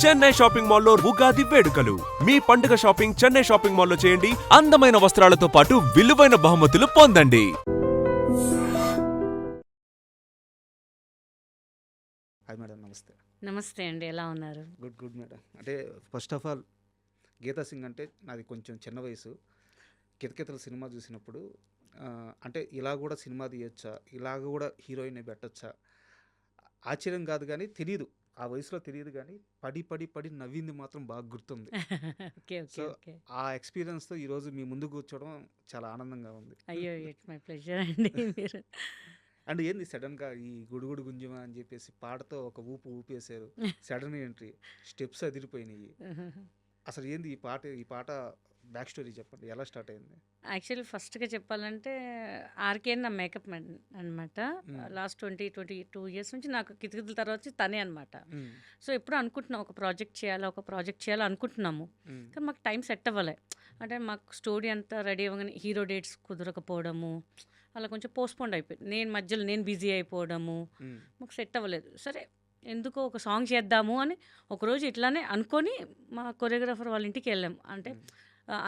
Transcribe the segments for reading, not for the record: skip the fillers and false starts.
Chennai shopping మాల్లో ఉగాది వేడుకలు. మీ పండుగ షాపింగ్ చెన్నై షాపింగ్ మాల్లో చేయండి. అందమైన వస్త్రాలతో పాటు విలువైన బహుమతులు పొందండి. హాయ్ మేడం, నమస్తే. నమస్తే అండి, ఎలా ఉన్నారు? Good madam. అంటే first of all Geeta Singh అంటే నాది కొంచెం చిన్న వయసు. కితకితల సినిమా చూసినప్పుడు అంటే ఇలా కూడా సినిమా తీయొచ్చా, ఇలాగ కూడా హీరోయిన్ పెట్టచ్చా, ఆశ్చర్యం కాదు కానీ తెలియదు, ఆ వయసులో తెలియదు కానీ పడి పడి పడి నవ్వింది మాత్రం బాగా గుర్తుంది. ఓకే సో ఓకే ఓకే ఆ ఎక్స్పీరియన్స్తో ఈరోజు మీ ముందు కూర్చోవడం చాలా ఆనందంగా ఉంది. అయ్యో, ఇట్స్ మై ప్లెజర్ అండి. మీరు అండ్ ఏంది సడన్గా ఈ గుడుగుడు గుంజమా అని చెప్పేసి పాటతో ఒక ఊపేశారు. సడన్ ఎంట్రీ, స్టెప్స్ అదిరిపోయినాయి. అసలు ఏంది ఈ పాట బ్యాక్ స్టోరీ చెప్పండి, ఎలా స్టార్ట్ అయింది? యాక్చువల్లీ ఫస్ట్గా చెప్పాలంటే ఆర్కే నా మేకప్ మ్యాన్ అనమాట. లాస్ట్ 22 ఇయర్స్ నుంచి నాకు కితకితల తర్వాత వచ్చి తనే అనమాట. సో ఎప్పుడు అనుకుంటున్నాం ఒక ప్రాజెక్ట్ చేయాలి అనుకుంటున్నాము, కానీ మాకు టైం సెట్ అవ్వలే. అంటే మాకు స్టోరీ అంతా రెడీ అవ్వగానే హీరో డేట్స్ కుదరకపోవడము, అలా కొంచెం పోస్ట్పోండ్ అయిపోయింది. మధ్యలో నేను బిజీ అయిపోవడము, మాకు సెట్ అవ్వలేదు. సరే ఎందుకో ఒక సాంగ్ చేద్దాము అని ఒకరోజు ఇట్లానే అనుకొని మా కొరియోగ్రాఫర్ వాళ్ళ ఇంటికి వెళ్ళాం. అంటే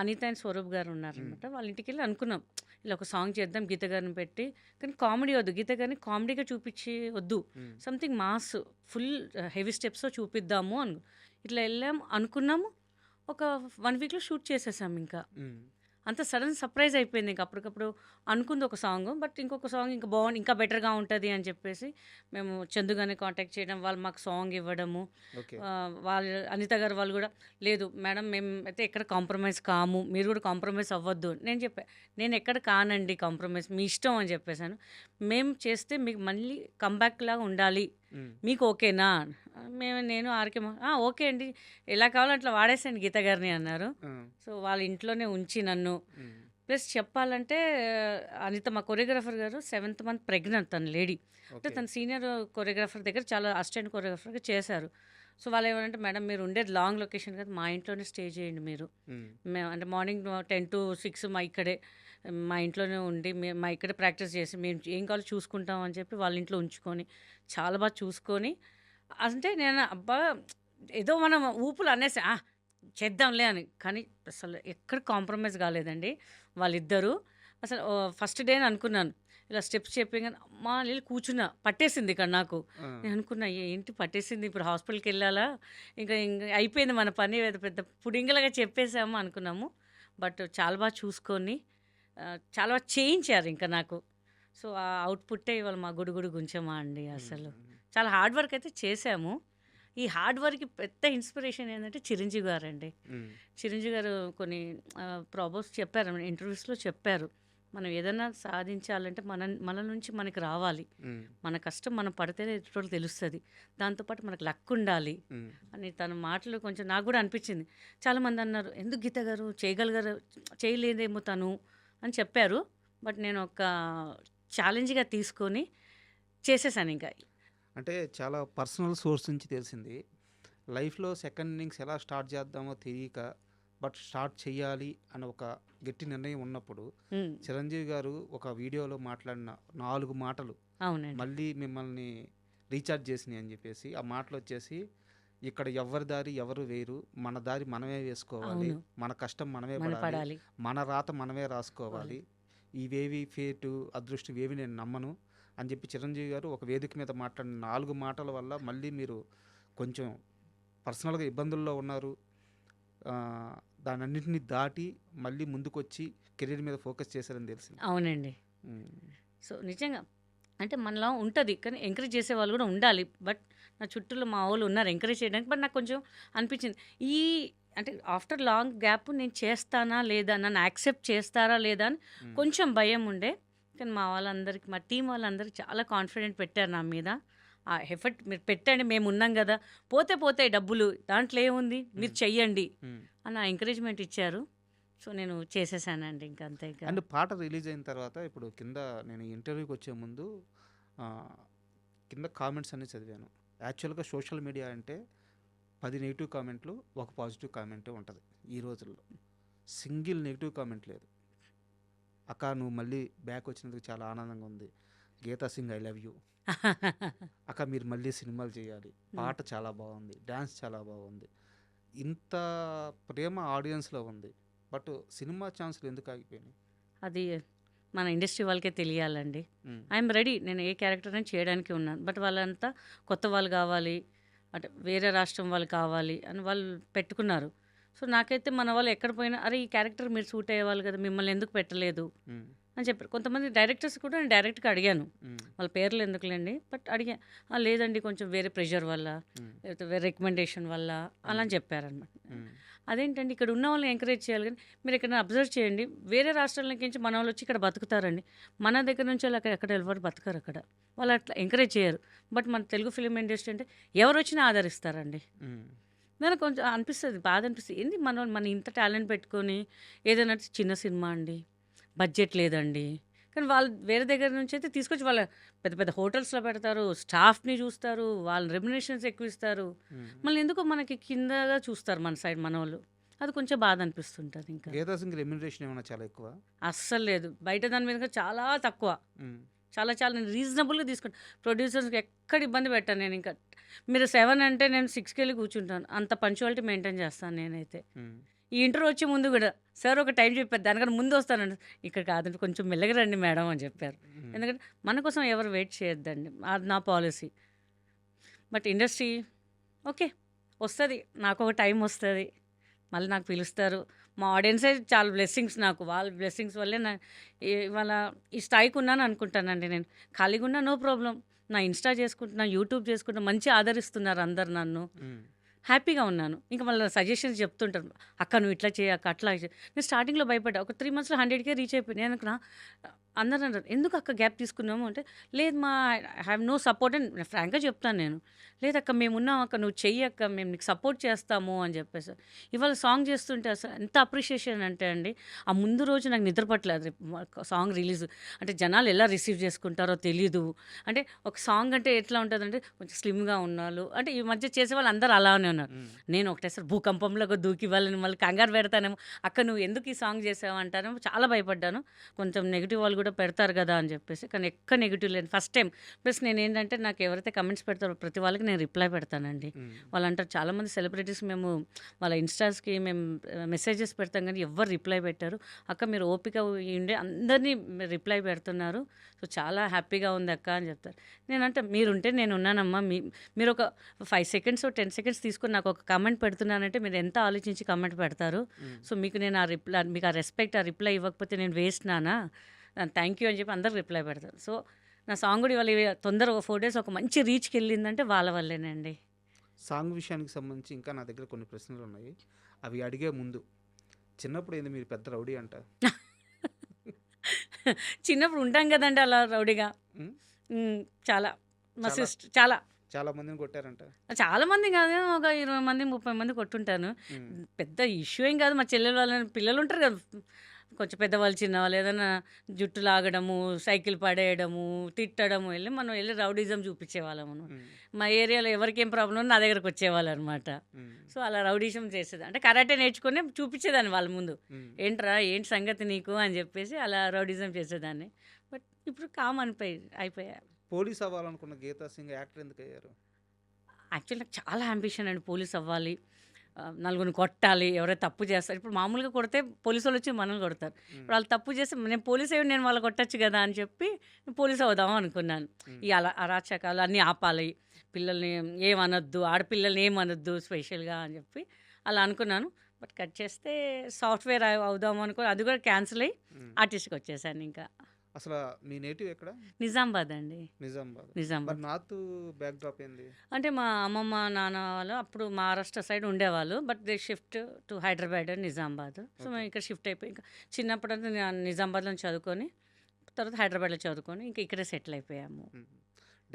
అనిత అండ్ స్వరూప్ గారు ఉన్నారనమాట. వాళ్ళ ఇంటికి వెళ్ళి అనుకున్నాం ఇలా ఒక సాంగ్ చేద్దాం గీత గారిని పెట్టి, కానీ కామెడీ వద్దు, గీత గారిని కామెడీగా చూపించి వద్దు, సంథింగ్ మాస్ ఫుల్ హెవీ స్టెప్స్తో చూపిద్దాము ఇట్లా వెళ్ళాం అనుకున్నాము. ఒక 1 వీక్లో షూట్ చేసేసాం. ఇంకా అంత సడన్ సర్ప్రైజ్ అయిపోయింది. ఇంకా అప్పటికప్పుడు అనుకుంది ఒక సాంగ్, బట్ ఇంకొక సాంగ్ ఇంకా బాగుంది, ఇంకా బెటర్గా ఉంటుంది అని చెప్పేసి మేము చందుగానే కాంటాక్ట్ చేయడం, వాళ్ళు మాకు సాంగ్ ఇవ్వడము. వాళ్ళు అనిత గారు వాళ్ళు కూడా లేదు మేడం మేము అయితే ఎక్కడ కాంప్రమైజ్ కాము, మీరు కూడా కాంప్రమైజ్ అవ్వద్దు. నేను చెప్పాను నేను ఎక్కడ కానండి కాంప్రమైజ్, మీ ఇష్టం అని చెప్పేశాను. మేము చేస్తే మీకు మళ్ళీ కంబ్యాక్ లాగా ఉండాలి, మీకు ఓకేనా? నేను ఆర్కే ఓకే అండి, ఎలా కావాలో అట్లా వాడేసండి గీత గారిని అన్నారు. సో వాళ్ళ ఇంట్లోనే ఉంచి నన్ను, ప్లస్ చెప్పాలంటే అనిత మా కొరియోగ్రాఫర్ గారు 7th మంత్ ప్రెగ్నెంట్, తన లేడీ. అంటే తన సీనియర్ కొరియోగ్రాఫర్ దగ్గర చాలా అసిస్టెంట్ కొరియోగ్రాఫర్గా చేశారు. సో వాళ్ళు ఏమంటే మేడం మీరు ఉండేది లాంగ్ లొకేషన్ కదా, మా ఇంట్లోనే స్టే చేయండి మీరు. మేము అంటే మార్నింగ్ 10 to 6 మా ఇంట్లోనే ఉండి మా ఇక్కడే ప్రాక్టీస్ చేసి మేము ఏం కావాలో చూసుకుంటాం అని చెప్పి వాళ్ళ ఇంట్లో ఉంచుకొని చాలా బాగా చూసుకొని, అంటే నేను అబ్బా ఏదో మనం ఊపులు అనేసి చేద్దాంలే అని, కానీ అసలు ఎక్కడ కాంప్రమైజ్ కాలేదండి వాళ్ళిద్దరూ. అసలు ఫస్ట్ డే అనుకున్నాను ఇలా స్టెప్స్ చెప్పి, కానీ అమ్మా వెళ్ళి కూర్చున్నా, పట్టేసింది ఇక్కడ నాకు. నేను అనుకున్నా ఏంటి పట్టేసింది, ఇప్పుడు హాస్పిటల్కి వెళ్ళాలా, ఇంకా అయిపోయింది మన పని, పెద్ద పుడింగలుగా చెప్పేసాము అనుకున్నాము. బట్ చాలా బాగా చూసుకొని చాలా బాగా చేయించారు ఇంకా నాకు. సో ఆ అవుట్పుట్టే ఇవాళ మా గుడుగుడు గుంచమా అండి. అసలు చాలా హార్డ్ వర్క్ అయితే చేశాము. ఈ హార్డ్ వర్క్కి పెద్ద ఇన్స్పిరేషన్ ఏంటంటే చిరంజీవి గారు అండి. చిరంజీవి గారు కొన్ని ప్రాబ్లమ్స్ చెప్పారు, ఇంటర్వ్యూస్లో చెప్పారు, మనం ఏదైనా సాధించాలంటే మన నుంచి మనకి రావాలి, మన కష్టం మనం పడితేనే ఎదుటోళ్ళకి తెలుస్తుంది, దాంతోపాటు మనకు లక్ ఉండాలి అని తన మాటలు కొంచెం నాకు కూడా అనిపించింది. చాలామంది అన్నారు ఎందుకు గీత గారు చేయలేదేమో తను అని చెప్పారు. బట్ నేను ఒక ఛాలెంజ్గా తీసుకొని చేసేసాను. ఇంకా అంటే చాలా పర్సనల్ సోర్స్ నుంచి తెలిసింది, లైఫ్లో సెకండ్ ఇన్నింగ్స్ ఎలా స్టార్ట్ చేద్దామో తెలియక బట్ స్టార్ట్ చేయాలి అని ఒక గట్టి నిర్ణయం ఉన్నప్పుడు చిరంజీవి గారు ఒక వీడియోలో మాట్లాడిన 4 మాటలు మళ్ళీ మిమ్మల్ని రీఛార్జ్ చేసినాయి అని చెప్పేసి, ఆ మాటలు వచ్చేసి ఇక్కడ ఎవరి దారి ఎవరు వేరు, మన దారి మనమే వేసుకోవాలి, మన కష్టం మనమే పడాలి, మన రాత మనమే రాసుకోవాలి, ఇవేవి ఫేటు అదృష్టం ఇవేవి నేను నమ్మను అని చెప్పి చిరంజీవి గారు ఒక వేదిక మీద మాట్లాడిన 4 మాటల వల్ల మళ్ళీ మీరు కొంచెం పర్సనల్గా ఇబ్బందుల్లో ఉన్నారు, దానన్నింటినీ దాటి మళ్ళీ ముందుకు వచ్చి కెరీర్ మీద ఫోకస్ చేశారని తెలిసింది. అవునండి. సో నిజంగా అంటే మనలో ఉంటుంది, కానీ ఎంకరేజ్ చేసే వాళ్ళు కూడా ఉండాలి. బట్ నా చుట్టూలో మా వాళ్ళు ఉన్నారు ఎంకరేజ్ చేయడానికి. బట్ నాకు కొంచెం అనిపించింది అంటే ఆఫ్టర్ లాంగ్ గ్యాప్ నేను చేస్తానా లేదా, నన్ను యాక్సెప్ట్ చేస్తారా లేదా అని కొంచెం భయం ఉండే. కానీ మా వాళ్ళందరికీ, మా టీం వాళ్ళందరికీ చాలా కాన్ఫిడెంట్ పెట్టారు నా మీద. ఆ ఎఫర్ట్ మీరు పెట్టండి, మేము ఉన్నాం కదా, పోతాయి డబ్బులు, దాంట్లో ఏముంది, మీరు చెయ్యండి అని ఎంకరేజ్మెంట్ ఇచ్చారు. సో నేను చేసేసానండి ఇంకా అంతే. అండ్ పాట రిలీజ్ అయిన తర్వాత ఇప్పుడు కింద నేను ఇంటర్వ్యూకి వచ్చే ముందు కింద కామెంట్స్ అన్నీ చదివాను. యాక్చువల్గా సోషల్ మీడియా అంటే 10 నెగిటివ్ కామెంట్లు, 1 పాజిటివ్ కామెంటే ఉంటుంది. ఈ రోజుల్లో సింగిల్ నెగిటివ్ కామెంట్ లేదు. అక్క నువ్వు మళ్ళీ బ్యాక్ వచ్చినందుకు చాలా ఆనందంగా ఉంది, Geeta Singh I love you అక్క మీరు మళ్ళీ సినిమాలు చేయాలి, పాట చాలా బాగుంది, డ్యాన్స్ చాలా బాగుంది, ఇంత ప్రేమ ఆడియన్స్లో ఉంది, బట్ సినిమా ఛాన్సులు ఎందుకు ఆగిపోయినాయి? అది మన ఇండస్ట్రీ వాళ్ళకే తెలియాలండి. ఉమ్, ఐఎమ్ రెడీ, నేను ఏ క్యారెక్టర్ అని చేయడానికి ఉన్నాను. బట్ వాళ్ళంతా కొత్త వాళ్ళు కావాలి, అంటే వేరే రాష్ట్రం వాళ్ళు కావాలి అని వాళ్ళు పెట్టుకున్నారు. సో నాకైతే మన వాళ్ళు ఎక్కడ పోయినా అరే ఈ క్యారెక్టర్ మీరు సూట్ అయ్యేవాళ్ళు కదా, మిమ్మల్ని ఎందుకు పెట్టలేదు ఉమ్, అని చెప్పారు. కొంతమంది డైరెక్టర్స్ కూడా నేను డైరెక్ట్గా అడిగాను, ఉమ్, వాళ్ళ పేర్లు ఎందుకులేండి, బట్ అడిగా. "ఆ, లేదండి కొంచెం వేరే ప్రెషర్ వల్ల, ఉమ్, లేకపోతే వేరే రికమెండేషన్ వల్ల అలా అని చెప్పారనమాట. ఉమ్, అదేంటండి, ఇక్కడ ఉన్న వాళ్ళని ఎంకరేజ్ చేయాలి కానీ మీరు ఇక్కడ అబ్జర్వ్ చేయండి, వేరే రాష్ట్రాల నుంచి మన వాళ్ళు వచ్చి ఇక్కడ బతుకుతారండి. మన దగ్గర నుంచి వాళ్ళు ఎక్కడ ఎవరు బతకరు అక్కడ, వాళ్ళు అట్లా ఎంకరేజ్ చేయరు. బట్ మన తెలుగు ఫిలిం ఇండస్ట్రీ అంటే ఎవరు వచ్చినా ఆదరిస్తారండి. ఉమ్, నాకు కొంచెం అనిపిస్తుంది, బాధ అనిపిస్తుంది. ఏంది మన ఇంత టాలెంట్ పెట్టుకొని ఏదైనా చిన్న సినిమా అండి, బడ్జెట్ లేదండి, కానీ వాళ్ళు వేరే దగ్గర నుంచి అయితే తీసుకొచ్చి వాళ్ళ పెద్ద పెద్ద హోటల్స్లో పెడతారు, స్టాఫ్ని చూస్తారు, వాళ్ళ రెమ్యునేషన్స్ ఎక్కువ ఇస్తారు. ఉమ్. మళ్ళీ ఎందుకో మనకి కిందగా చూస్తారు మన సైడ్ మన వాళ్ళు. అది కొంచెం బాధ అనిపిస్తుంటుంది. ఇంకా గీతా సింగ్ రెమ్యునరేషన్ ఏమైనా చాలా ఎక్కువ? అస్సలు లేదు, బయట దాని మీద చాలా తక్కువ, ఉమ్, చాలా చాలా నేను రీజనబుల్గా తీసుకుంటాను. ప్రొడ్యూసర్స్కి ఎక్కడ ఇబ్బంది పెట్టాను నేను. ఇంకా మీరు 7 అంటే నేను 6కి వెళ్ళి కూర్చుంటాను, అంత పంచువాలిటీ మెయింటైన్ చేస్తాను నేనైతే. ఉమ్, ఈ ఇంటర్వ్యూ వచ్చే ముందు కూడా సార్ ఒక టైం చెప్పారు, దానికన్నా ముందు వస్తానండి, ఇక్కడ కాదండి కొంచెం మెల్లగా రండి మేడం అని చెప్పారు. ఉమ్. ఎందుకంటే మన కోసం ఎవరు వెయిట్ చేయొద్దండి, అది నా పాలసీ. బట్ ఇండస్ట్రీ ఓకే వస్తుంది, నాకు ఒక టైం వస్తుంది, మళ్ళీ నాకు పిలుస్తారు. మా ఆడియన్సే చాలా బ్లెస్సింగ్స్ నాకు, వాళ్ళ బ్లెస్సింగ్స్ వల్లే ఇవాళ ఈ స్థాయికి ఉన్నాను అనుకుంటానండి. నేను ఖాళీగా ఉన్నా నో ప్రాబ్లం, నా ఇన్స్టా చేసుకుంటున్నా, యూట్యూబ్ చేసుకుంటున్నా, మంచి ఆదరిస్తున్నారు అందరు నన్ను, ఉమ్, హ్యాపీగా ఉన్నాను. ఇంకా మళ్ళీ సజెషన్స్ చెప్తుంటారు, అక్క నువ్వు ఇట్లా చేయ, అక్క అట్లా చేయి. నేను స్టార్టింగ్లో భయపడ్డా, ఒక 3 మంత్స్లో 100K రీచ్ అయిపోయింది. నేను అనుకున్నా, అందరూ అన్నారు ఎందుకు అక్క గ్యాప్ తీసుకున్నాము అంటే, లేదు మా ఐ హ్యావ్ నో సపోర్ట్ అని ఫ్రాంక్గా చెప్తాను నేను. లేదక్క మేము ఉన్నాం అక్క, నువ్వు చెయ్యి అక్క, మేము నీకు సపోర్ట్ చేస్తాము అని చెప్పేసి. ఇవాళ సాంగ్ చేస్తుంటే అసలు ఎంత అప్రిషియేషన్ అంటే అండి, ఆ ముందు రోజు నాకు నిద్ర పట్టలేదు. సాంగ్ రిలీజ్ అంటే జనాలు ఎలా రిసీవ్ చేసుకుంటారో తెలీదు. అంటే ఒక సాంగ్ అంటే ఎట్లా ఉంటుందంటే కొంచెం స్లిమ్గా ఉన్నాళ్ళు, అంటే ఈ మధ్య చేసే వాళ్ళు అందరూ అలానే ఉన్నారు. ఉమ్, నేను ఒకటేసారి భూకంపంలో దూకి వాళ్ళని మళ్ళీ కంగారు పెడతానేమో, అక్క నువ్వు ఎందుకు ఈ సాంగ్ చేసావు అంటానేమో, చాలా భయపడ్డాను. కొంచెం నెగిటివ్ వాళ్ళు కూడా పెడతారు కదా అని చెప్పేసి, కానీ ఎక్కడ నెగిటివ్ లేదు ఫస్ట్ టైం. ప్లస్ నేను ఏంటంటే నాకు ఎవరైతే కమెంట్స్ పెడతారో ప్రతి వాళ్ళకి నేను రిప్లై పెడతానండి. ఉమ్, వాళ్ళు అంటారు చాలామంది సెలబ్రిటీస్ మేము వాళ్ళ ఇన్స్టాస్కి మేము మెసేజెస్ పెడతాం కానీ ఎవ్వరు రిప్లై పెట్టారు, అక్క మీరు ఓపిక ఉండే అందరినీ రిప్లై పెడుతున్నారు, సో చాలా హ్యాపీగా ఉంది అక్క అని చెప్తారు. నేనంటే మీరుంటే నేను ఉన్నానమ్మా, మీరు ఒక 5 సెకండ్స్ 10 సెకండ్స్ తీసుకొని నాకు ఒక కమెంట్ పెడుతున్నానంటే మీరు ఎంత ఆలోచించి కమెంట్ పెడతారు. ఉమ్. సో మీకు నేను ఆ రిప్లై, మీకు ఆ రెస్పెక్ట్, ఆ రిప్లై ఇవ్వకపోతే నేను వేస్ట్ నానా, థ్యాంక్ యూ అని చెప్పి అందరు రిప్లై పెడతారు. సో నా సాంగ్ కూడా ఇవాళ తొందరగా 4 days ఒక మంచి రీచ్కి వెళ్ళిందంటే వాళ్ళ వల్లేనండి. సాంగ్ విషయానికి సంబంధించి ఇంకా నా దగ్గర కొన్ని ప్రశ్నలు ఉన్నాయి, అవి అడిగే ముందు చిన్నప్పుడు ఏంది మీరు పెద్ద రౌడీ అంట? చిన్నప్పుడు ఉంటాం కదండి అలా రౌడీగా. ఉమ్, చాలా మా చాలా. సిస్టర్ చాలా చాలా మందిని కొట్టారంట. చాలా మంది కాదు, ఒక 20 మంది 30 మంది కొట్టుంటాను. ఉమ్, పెద్ద ఇష్యూ ఏం కాదు. మా చెల్లెలు వాళ్ళని పిల్లలు ఉంటారు కదా కొంచెం పెద్దవాళ్ళు చిన్నవాళ్ళు, ఏదైనా జుట్టు లాగడము, సైకిల్ పడేయడము, తిట్టడము, మనం వెళ్ళి రౌడీజం చూపించేవాళ్ళం. ఉమ్, మా ఏరియాలో ఎవరికి ఏం ప్రాబ్లం ఉన్నా నా దగ్గరకు వచ్చేవాళ్ళు అనమాట. ఉమ్, సో అలా రౌడీజం చేసేది, అంటే కరాటే నేర్చుకుని చూపించేదాన్ని వాళ్ళ ముందు, ఉమ్. ఏంట్రా ఏంటి సంగతి నీకు అని చెప్పేసి అలా రౌడీజం చేసేదాన్ని. బట్ ఇప్పుడు కామ్ అయిపోయా. పోలీస్ అవ్వాలనుకున్న గీతా సింగ్ యాక్టర్ ఎందుకు అయ్యారు? యాక్చువల్లీ నాకు చాలా అంబిషన్ అండి, పోలీస్ అవ్వాలి, నలుగురిని కొట్టాలి, ఎవరైతే తప్పు చేస్తారు. ఇప్పుడు మామూలుగా కొడితే పోలీసు వాళ్ళు వచ్చి మనల్ని కొడతారు. ఇప్పుడు వాళ్ళు తప్పు చేస్తే నేను పోలీస్ అయ్యి నేను వాళ్ళు కొట్టచ్చు కదా అని చెప్పి పోలీస్ అవుదాం అనుకున్నాను. ఈ అరాచకాలు అన్నీ ఆపాలి, పిల్లల్ని ఏమనొద్దు, ఆడపిల్లల్ని ఏమనొద్దు స్పెషల్గా అని చెప్పి అలా అనుకున్నాను. బట్ కట్ చేస్తే సాఫ్ట్వేర్ అవుదాం అనుకో, అది కూడా క్యాన్సిల్ అయ్యి ఆర్టిస్ట్కి వచ్చేసాను. ఇంకా అసలు మీ నేటివ్ ఎక్కడ? నిజామాబాద్ అండి. నిజామాబాద్. నిజామాబాద్ మరి నార్త్ బ్యాక్ డ్రాప్ ఏంది? అంటే మా అమ్మమ్మ నాన్న వాళ్ళు అప్పుడు మహారాష్ట్ర సైడ్ ఉండేవాళ్ళు, but they shift to Hyderabad and Nizamabad. So మేము ఇక్కడ షిఫ్ట్ అయిపోయి ఇంకా చిన్నప్పుడు నిజామాబాద్లో చదువుకొని తర్వాత హైదరాబాద్లో చదువుకొని ఇంకా ఇక్కడే సెటిల్ అయిపోయాము. ఉమ్.